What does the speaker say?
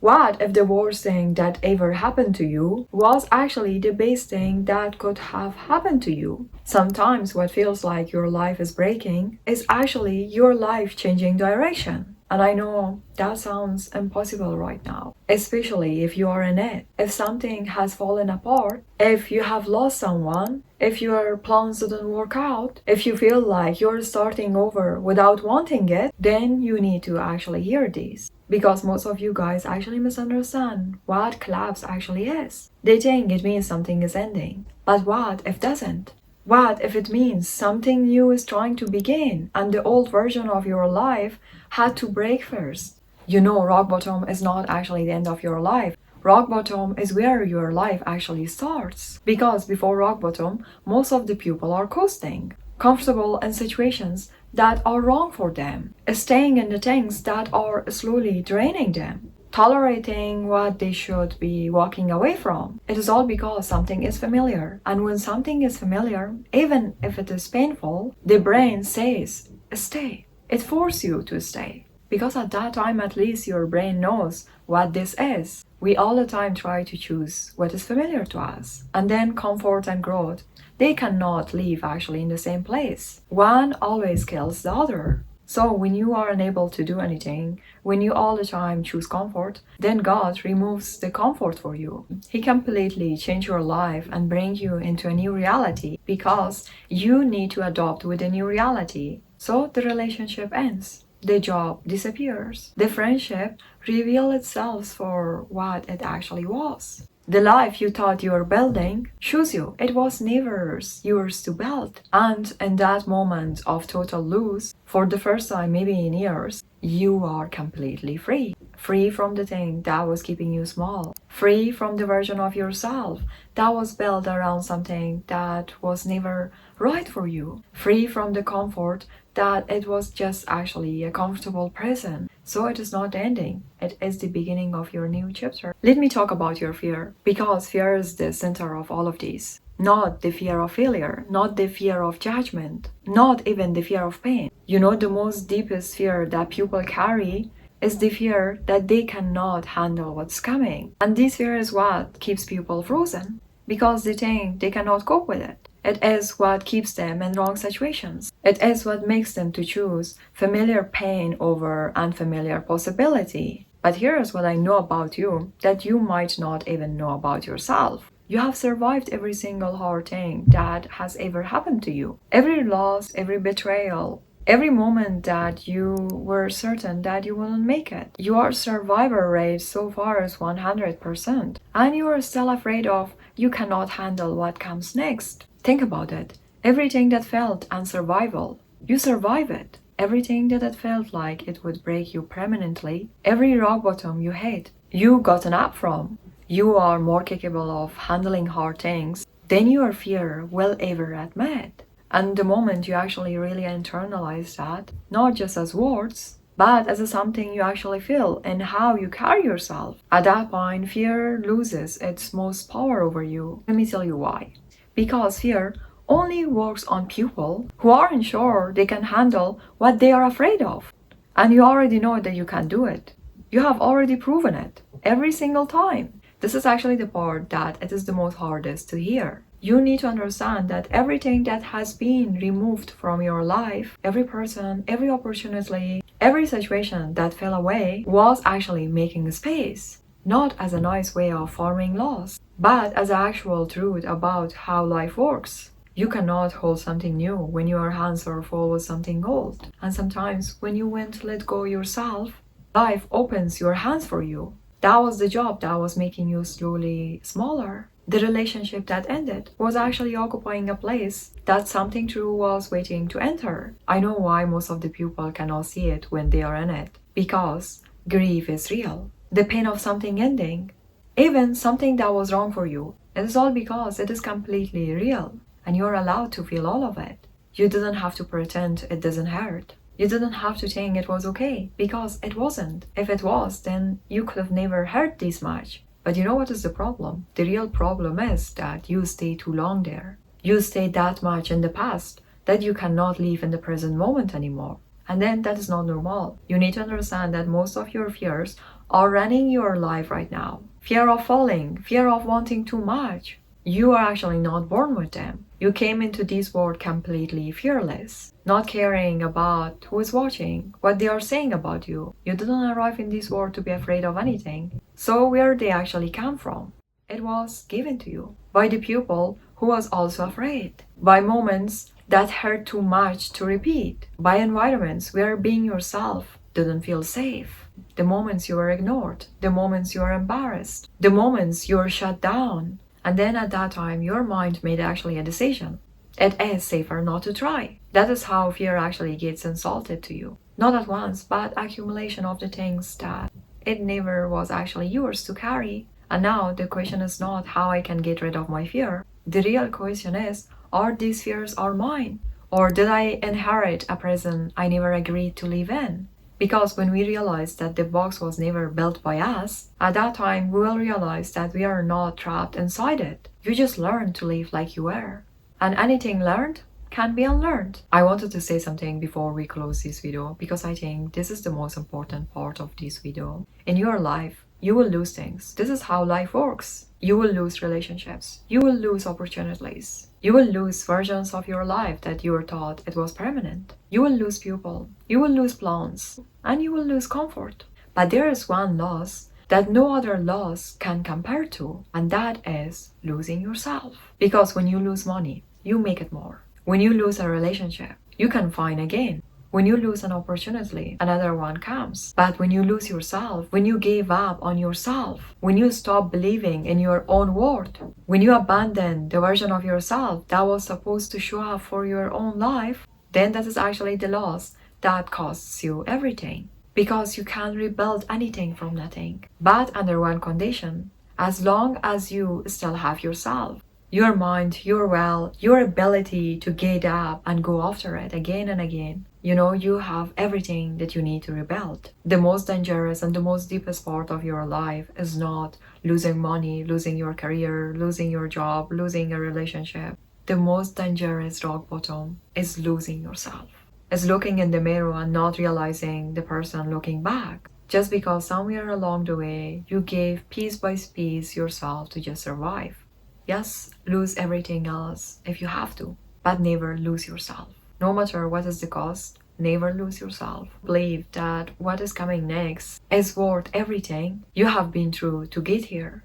What if the worst thing that ever happened to you was actually the best thing that could have happened to you? Sometimes what feels like your life is breaking is actually your life changing direction. And I know that sounds impossible right now, especially if you are in it. If something has fallen apart, if you have lost someone, if your plans didn't work out, if you feel like you're starting over without wanting it, then you need to actually hear this. Because most of you guys actually misunderstand what collapse actually is. They think it means something is ending. But what if it doesn't? What if it means something new is trying to begin and the old version of your life had to break first? You know, rock bottom is not actually the end of your life. Rock bottom is where your life actually starts. Because before rock bottom, most of the people are coasting, comfortable in situations that are wrong for them, staying in the things that are slowly draining them, tolerating what they should be walking away from. It is all because something is familiar. And when something is familiar, even if it is painful, the brain says, stay. It forces you to stay. Because at that time, at least your brain knows what this is. We all the time try to choose what is familiar to us. And then comfort and growth, they cannot live actually in the same place. One always kills the other. So when you are unable to do anything, when you all the time choose comfort, then God removes the comfort for you. He completely changes your life and brings you into a new reality because you need to adopt with the new reality. So the relationship ends. The job disappears. The friendship reveals itself for what it actually was. The life you thought you were building shows you it was never yours to build. And in that moment of total lose, for the first time maybe in years, you are completely free. Free from the thing that was keeping you small. Free from the version of yourself that was built around something that was never right for you. Free from the comfort that it was just actually a comfortable prison. So it is not the ending. It is the beginning of your new chapter. Let me talk about your fear, because fear is the center of all of these. Not the fear of failure, not the fear of judgment, not even the fear of pain. You know, the most deepest fear that people carry is the fear that they cannot handle what's coming. And this fear is what keeps people frozen, because they think they cannot cope with it. It is what keeps them in wrong situations. It is what makes them to choose familiar pain over unfamiliar possibility. But here's what I know about you that you might not even know about yourself. You have survived every single hard thing that has ever happened to you. Every loss, every betrayal, every moment that you were certain that you wouldn't make it. Your survivor rate so far is 100%. And you are still afraid of you cannot handle what comes next. Think about it. Everything that felt unsurvivable, you survive it. Everything that it felt like it would break you permanently, every rock bottom you hit, you gotten up from. You are more capable of handling hard things than your fear will ever admit. And the moment you actually really internalize that, not just as words, but as something you actually feel and how you carry yourself, at that point, fear loses its most power over you. Let me tell you why. Because fear only works on people who aren't sure they can handle what they are afraid of. And you already know that you can do it. You have already proven it every single time. This is actually the part that it is the most hardest to hear. You need to understand that everything that has been removed from your life, every person, every opportunity, every situation that fell away was actually making space. Not as a nice way of forming laws, but as actual truth about how life works. You cannot hold something new when your hands are full with something old. And sometimes when you want to let go yourself, life opens your hands for you. That was the job that was making you slowly smaller. The relationship that ended was actually occupying a place that something true was waiting to enter. I know why most of the people cannot see it when they are in it. Because grief is real. The pain of something ending, even something that was wrong for you, it is all because it is completely real and you're allowed to feel all of it. You didn't have to pretend it doesn't hurt. You didn't have to think it was okay because it wasn't. If it was, then you could have never hurt this much. But you know what is the problem? The real problem is that you stay too long there. You stay that much in the past that you cannot live in the present moment anymore. And then that is not normal. You need to understand that most of your fears are running your life right now. Fear of falling, fear of wanting too much. You are actually not born with them. You came into this world completely fearless, not caring about who is watching, what they are saying about you. You didn't arrive in this world to be afraid of anything. So where they actually come from? It was given to you by the pupil who was also afraid, by moments that hurt too much to repeat, by environments where being yourself didn't feel safe, the moments you were ignored, the moments you were embarrassed, the moments you were shut down. And then at that time, your mind made actually a decision. It is safer not to try. That is how fear actually gets insulted to you. Not at once, but accumulation of the things that it never was actually yours to carry. And now the question is not how I can get rid of my fear. The real question is, are these fears are mine? Or did I inherit a prison I never agreed to live in? Because when we realize that the box was never built by us, at that time we will realize that we are not trapped inside it. You just learn to live like you were. And anything learned can be unlearned. I wanted to say something before we close this video because I think this is the most important part of this video. In your life, you will lose things. This is how life works. You will lose relationships. You will lose opportunities. You will lose versions of your life that you were taught it was permanent. You will lose people. You will lose plans. And you will lose comfort. But there is one loss that no other loss can compare to, and that is losing yourself. Because when you lose money, you make it more. When you lose a relationship, you can find again. When you lose an opportunity, another one comes. But when you lose yourself, when you give up on yourself, when you stop believing in your own worth, when you abandon the version of yourself that was supposed to show up for your own life, then that is actually the loss that costs you everything. Because you can't rebuild anything from nothing. But under one condition, as long as you still have yourself. Your mind, your will, your ability to get up and go after it again and again. You have everything that you need to rebuild. The most dangerous and the most deepest part of your life is not losing money, losing your career, losing your job, losing a relationship. The most dangerous rock bottom is losing yourself. Is looking in the mirror and not realizing the person looking back. Just because somewhere along the way, you gave piece by piece yourself to just survive. Yes, lose everything else if you have to, but never lose yourself. No matter what is the cost, never lose yourself. Believe that what is coming next is worth everything you have been through to get here.